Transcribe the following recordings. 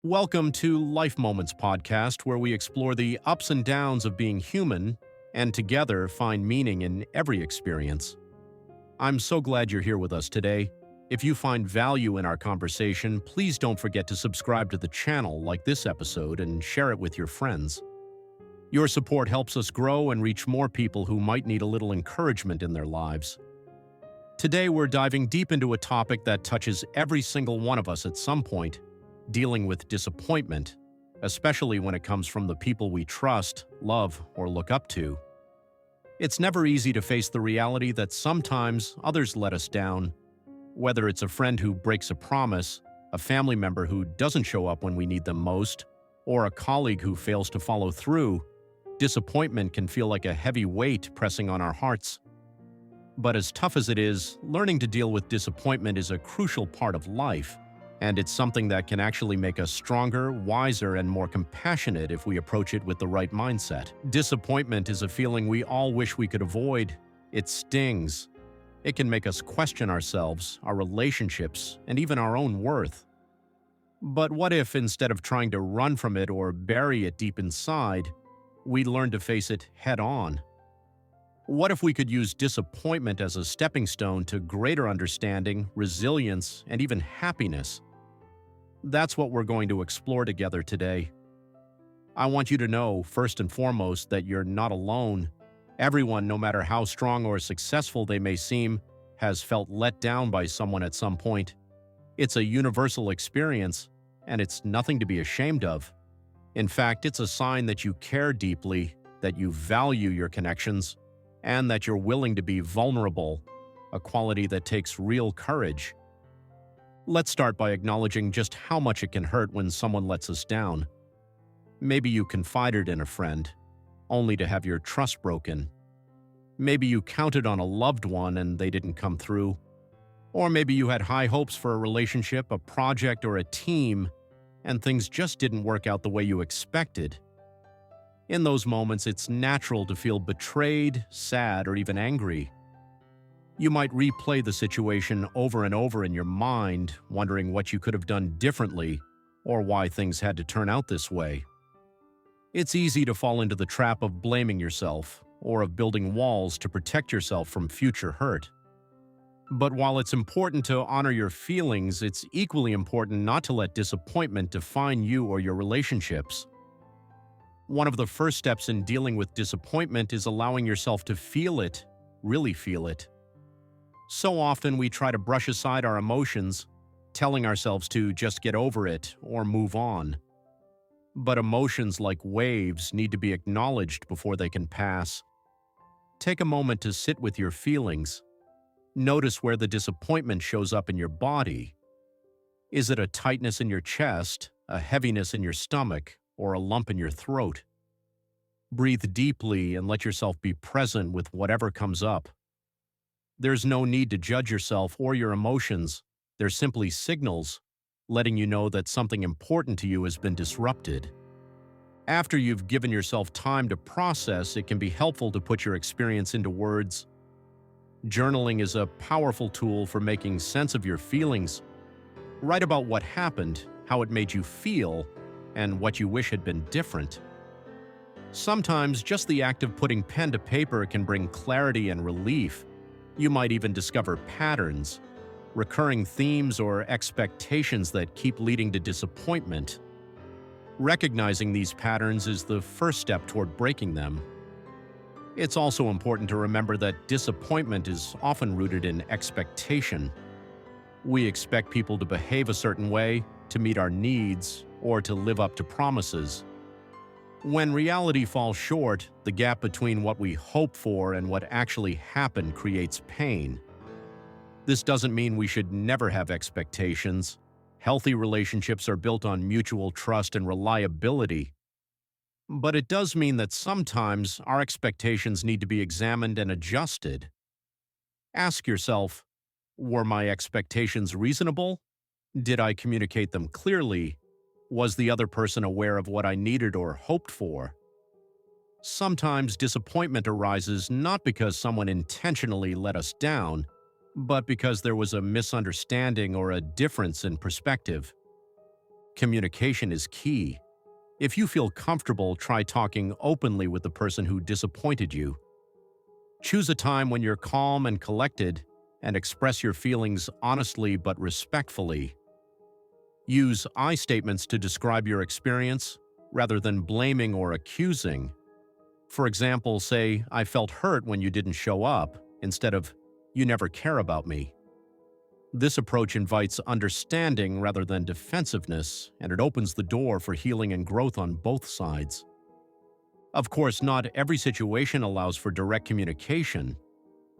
Welcome to Life Moments podcast, where we explore the ups and downs of being human and together find meaning in every experience. I'm so glad you're here with us today. If you find value in our conversation, please don't forget to subscribe to the channel like this episode and share it with your friends. Your support helps us grow and reach more people who might need a little encouragement in their lives. Today, we're diving deep into a topic that touches every single one of us at some point: dealing with disappointment, especially when it comes from the people we trust, love, or look up to. It's never easy to face the reality that sometimes others let us down. Whether it's a friend who breaks a promise, a family member who doesn't show up when we need them most, or a colleague who fails to follow through, disappointment can feel like a heavy weight pressing on our hearts. But as tough as it is, learning to deal with disappointment is a crucial part of life. And it's something that can actually make us stronger, wiser, and more compassionate if we approach it with the right mindset. Disappointment is a feeling we all wish we could avoid. It stings. It can make us question ourselves, our relationships, and even our own worth. But what if, instead of trying to run from it or bury it deep inside, we learn to face it head-on? What if we could use disappointment as a stepping stone to greater understanding, resilience, and even happiness? That's what we're going to explore together today. I want you to know, first and foremost, that you're not alone. Everyone, no matter how strong or successful they may seem, has felt let down by someone at some point. It's a universal experience, and it's nothing to be ashamed of. In fact, it's a sign that you care deeply, that you value your connections, and that you're willing to be vulnerable, a quality that takes real courage. Let's start by acknowledging just how much it can hurt when someone lets us down. Maybe you confided in a friend, only to have your trust broken. Maybe you counted on a loved one and they didn't come through. Or maybe you had high hopes for a relationship, a project, or a team, and things just didn't work out the way you expected. In those moments, it's natural to feel betrayed, sad, or even angry. You might replay the situation over and over in your mind, wondering what you could have done differently or why things had to turn out this way. It's easy to fall into the trap of blaming yourself or of building walls to protect yourself from future hurt. But while it's important to honor your feelings, it's equally important not to let disappointment define you or your relationships. One of the first steps in dealing with disappointment is allowing yourself to feel it, really feel it. So often we try to brush aside our emotions, telling ourselves to just get over it or move on. But emotions, like waves, need to be acknowledged before they can pass. Take a moment to sit with your feelings. Notice where the disappointment shows up in your body. Is it a tightness in your chest, a heaviness in your stomach, or a lump in your throat? Breathe deeply and let yourself be present with whatever comes up. There's no need to judge yourself or your emotions. They're simply signals, letting you know that something important to you has been disrupted. After you've given yourself time to process, it can be helpful to put your experience into words. Journaling is a powerful tool for making sense of your feelings. Write about what happened, how it made you feel, and what you wish had been different. Sometimes just the act of putting pen to paper can bring clarity and relief. You might even discover patterns, recurring themes, or expectations that keep leading to disappointment. Recognizing these patterns is the first step toward breaking them. It's also important to remember that disappointment is often rooted in expectation. We expect people to behave a certain way, to meet our needs, or to live up to promises. When reality falls short, the gap between what we hope for and what actually happened creates pain. This doesn't mean we should never have expectations. Healthy relationships are built on mutual trust and reliability. But it does mean that sometimes our expectations need to be examined and adjusted. Ask yourself, were my expectations reasonable? Did I communicate them clearly? Was the other person aware of what I needed or hoped for? Sometimes disappointment arises not because someone intentionally let us down, but because there was a misunderstanding or a difference in perspective. Communication is key. If you feel comfortable, try talking openly with the person who disappointed you. Choose a time when you're calm and collected and express your feelings honestly but respectfully. Use I statements to describe your experience rather than blaming or accusing. For example, say, "I felt hurt when you didn't show up," instead of, "You never care about me." This approach invites understanding rather than defensiveness, and it opens the door for healing and growth on both sides. Of course, not every situation allows for direct communication.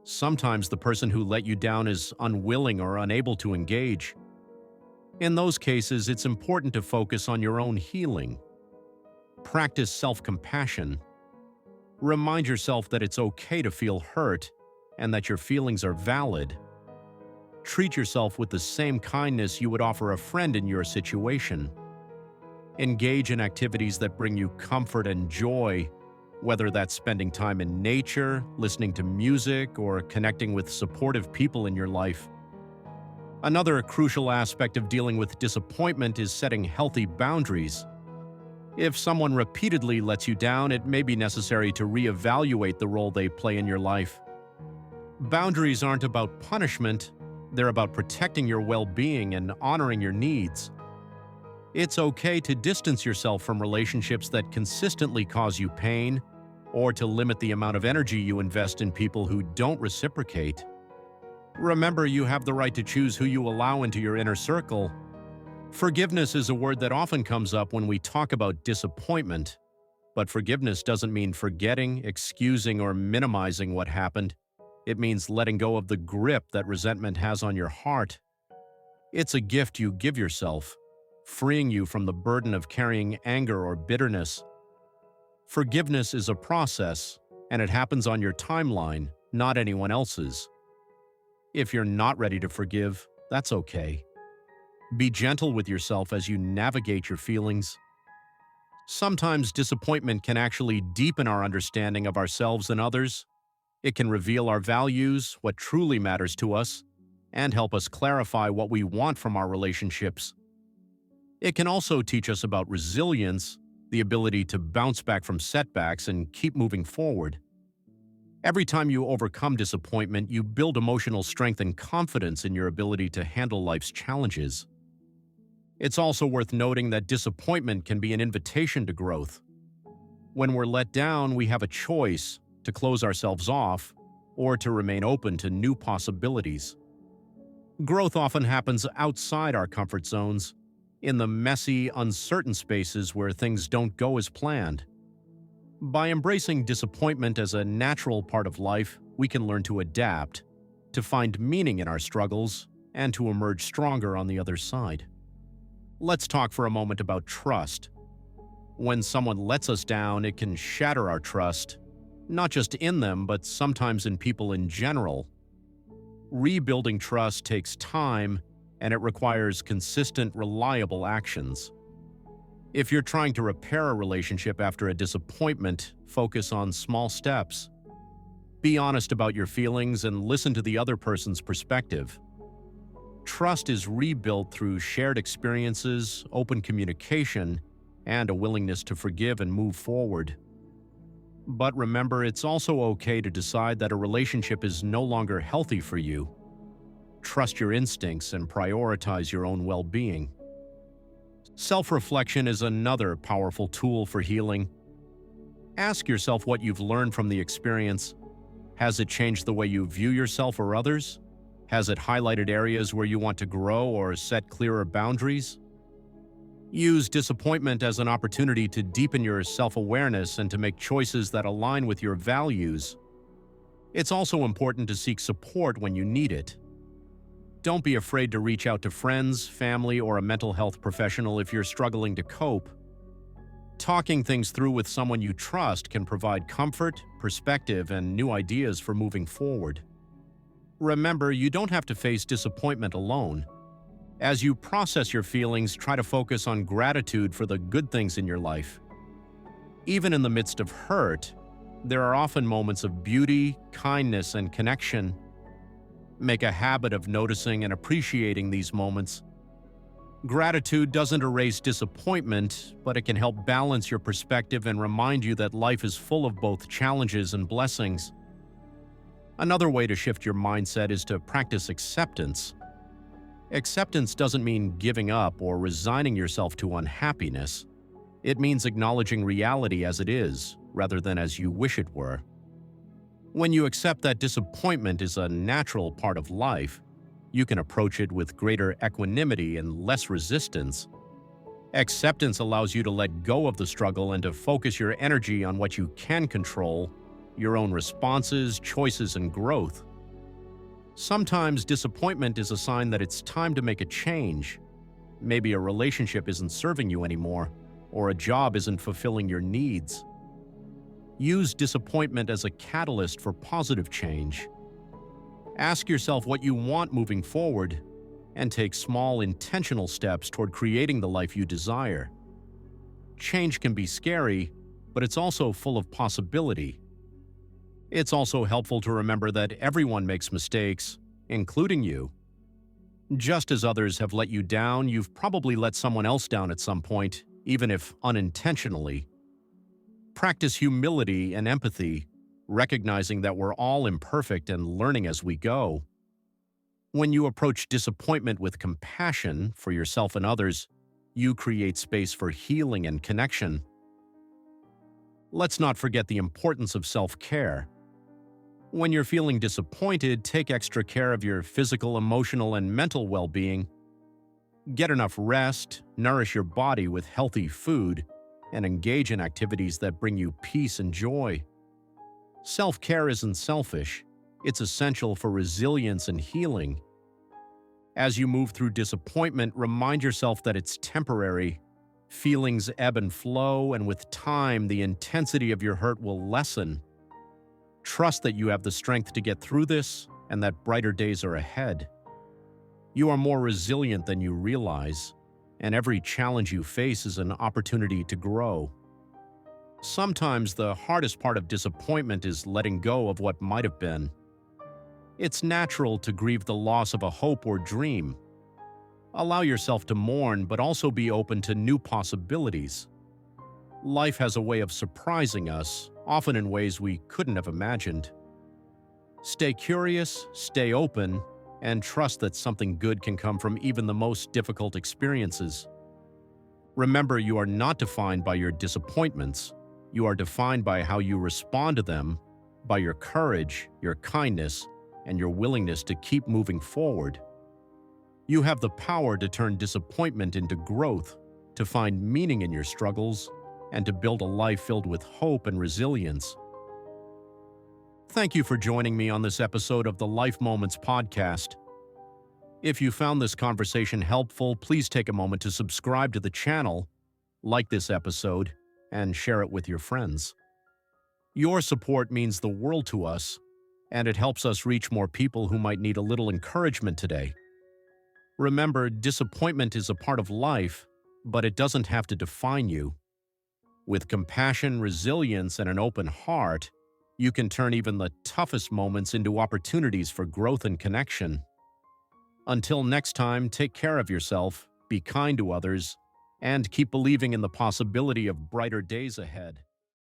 Sometimes the person who let you down is unwilling or unable to engage. In those cases, it's important to focus on your own healing. Practice self-compassion. Remind yourself that it's okay to feel hurt and that your feelings are valid. Treat yourself with the same kindness you would offer a friend in your situation. Engage in activities that bring you comfort and joy, whether that's spending time in nature, listening to music, or connecting with supportive people in your life. Another crucial aspect of dealing with disappointment is setting healthy boundaries. If someone repeatedly lets you down, it may be necessary to reevaluate the role they play in your life. Boundaries aren't about punishment, they're about protecting your well-being and honoring your needs. It's okay to distance yourself from relationships that consistently cause you pain, or to limit the amount of energy you invest in people who don't reciprocate. Remember, you have the right to choose who you allow into your inner circle. Forgiveness is a word that often comes up when we talk about disappointment, but forgiveness doesn't mean forgetting, excusing, or minimizing what happened. It means letting go of the grip that resentment has on your heart. It's a gift you give yourself, freeing you from the burden of carrying anger or bitterness. Forgiveness is a process, and it happens on your timeline, not anyone else's. If you're not ready to forgive, that's okay. Be gentle with yourself as you navigate your feelings. Sometimes disappointment can actually deepen our understanding of ourselves and others. It can reveal our values, what truly matters to us, and help us clarify what we want from our relationships. It can also teach us about resilience, the ability to bounce back from setbacks and keep moving forward. Every time you overcome disappointment, you build emotional strength and confidence in your ability to handle life's challenges. It's also worth noting that disappointment can be an invitation to growth. When we're let down, we have a choice to close ourselves off or to remain open to new possibilities. Growth often happens outside our comfort zones, in the messy, uncertain spaces where things don't go as planned. By embracing disappointment as a natural part of life, we can learn to adapt, to find meaning in our struggles, and to emerge stronger on the other side. Let's talk for a moment about trust. When someone lets us down, it can shatter our trust, not just in them, but sometimes in people in general. Rebuilding trust takes time, and it requires consistent, reliable actions. If you're trying to repair a relationship after a disappointment, focus on small steps. Be honest about your feelings and listen to the other person's perspective. Trust is rebuilt through shared experiences, open communication, and a willingness to forgive and move forward. But remember, it's also okay to decide that a relationship is no longer healthy for you. Trust your instincts and prioritize your own well-being. Self-reflection is another powerful tool for healing. Ask yourself what you've learned from the experience. Has it changed the way you view yourself or others? Has it highlighted areas where you want to grow or set clearer boundaries? Use disappointment as an opportunity to deepen your self-awareness and to make choices that align with your values. It's also important to seek support when you need it. Don't be afraid to reach out to friends, family, or a mental health professional if you're struggling to cope. Talking things through with someone you trust can provide comfort, perspective, and new ideas for moving forward. Remember, you don't have to face disappointment alone. As you process your feelings, try to focus on gratitude for the good things in your life. Even in the midst of hurt, there are often moments of beauty, kindness, and connection. Make a habit of noticing and appreciating these moments. Gratitude doesn't erase disappointment, but it can help balance your perspective and remind you that life is full of both challenges and blessings. Another way to shift your mindset is to practice acceptance. Acceptance doesn't mean giving up or resigning yourself to unhappiness. It means acknowledging reality as it is, rather than as you wish it were. When you accept that disappointment is a natural part of life, you can approach it with greater equanimity and less resistance. Acceptance allows you to let go of the struggle and to focus your energy on what you can control, your own responses, choices, and growth. Sometimes disappointment is a sign that it's time to make a change. Maybe a relationship isn't serving you anymore, or a job isn't fulfilling your needs. Use disappointment as a catalyst for positive change. Ask yourself what you want moving forward, and take small, intentional steps toward creating the life you desire. Change can be scary, but it's also full of possibility. It's also helpful to remember that everyone makes mistakes, including you. Just as others have let you down, you've probably let someone else down at some point, even if unintentionally. Practice humility and empathy, recognizing that we're all imperfect and learning as we go. When you approach disappointment with compassion for yourself and others, you create space for healing and connection. Let's not forget the importance of self-care. When you're feeling disappointed, take extra care of your physical, emotional, and mental well-being. Get enough rest, nourish your body with healthy food, and engage in activities that bring you peace and joy. Self-care isn't selfish. It's essential for resilience and healing. As you move through disappointment, remind yourself that it's temporary. Feelings ebb and flow, and with time, the intensity of your hurt will lessen. Trust that you have the strength to get through this and that brighter days are ahead. You are more resilient than you realize, and every challenge you face is an opportunity to grow. Sometimes the hardest part of disappointment is letting go of what might have been. It's natural to grieve the loss of a hope or dream. Allow yourself to mourn, but also be open to new possibilities. Life has a way of surprising us, often in ways we couldn't have imagined. Stay curious, stay open, and trust that something good can come from even the most difficult experiences. Remember, you are not defined by your disappointments. You are defined by how you respond to them, by your courage, your kindness, and your willingness to keep moving forward. You have the power to turn disappointment into growth, to find meaning in your struggles, and to build a life filled with hope and resilience. Thank you for joining me on this episode of the Life Moments podcast. If you found this conversation helpful, please take a moment to subscribe to the channel, like this episode, and share it with your friends. Your support means the world to us, and it helps us reach more people who might need a little encouragement today. Remember, disappointment is a part of life, but it doesn't have to define you. With compassion, resilience, and an open heart, you can turn even the toughest moments into opportunities for growth and connection. Until next time, take care of yourself, be kind to others, and keep believing in the possibility of brighter days ahead.